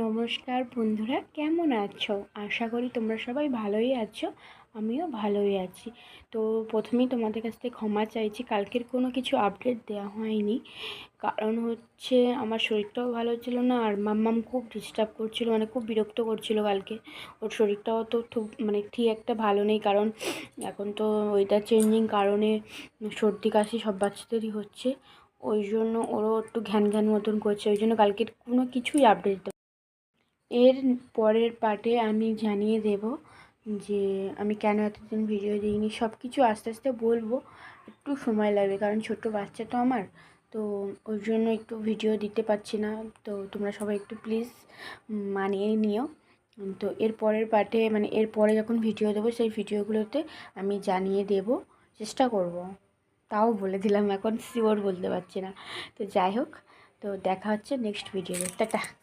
নমস্কার বন্ধুরা, কেমন আছো? আশা করি তোমরা সবাই ভালোই আছো। আমিও ভালোই আছি। তো প্রথমেই তোমাদের কাছ থেকে ক্ষমা চাইছি, কালকের কোনো কিছু আপডেট দেওয়া হয়নি। কারণ হচ্ছে আমার শরীরটাও ভালো ছিল না, আর মাম্মাম খুব ডিস্টার্ব করছিল, মানে খুব বিরক্ত করছিল কালকে। ওর শরীরটাও তো ঠিক একটা ভালো নেই, কারণ এখন তো ওয়েদার চেঞ্জিং কারণে সর্দি কাশি সব বাচ্চাদেরই হচ্ছে। ওই জন্য ওরও একটু ঘ্যান ঘ্যান মতন করছে, ওই জন্য কালকের কোনো কিছুই আপডেট এর পরের পার্টে আমি জানিয়ে দেব যে আমি কেন এতদিন ভিডিও দিইনি। সব কিছু আস্তে আস্তে বলবো, একটু সময় লাগবে, কারণ ছোট্ট বাচ্চা তো আমার, তো ওই জন্য একটু ভিডিও দিতে পারছি না। তো তোমরা সবাই একটু প্লিজ মানিয়ে নিও। তো এর পরের পার্টে, মানে এর পরে যখন ভিডিও দেবো সেই ভিডিওগুলোতে আমি জানিয়ে দেব, চেষ্টা করব। তাও বলে দিলাম, এখন শিওর বলতে পারছি না। তো যাই হোক, তো দেখা হচ্ছে নেক্সট ভিডিওতে। টাটা।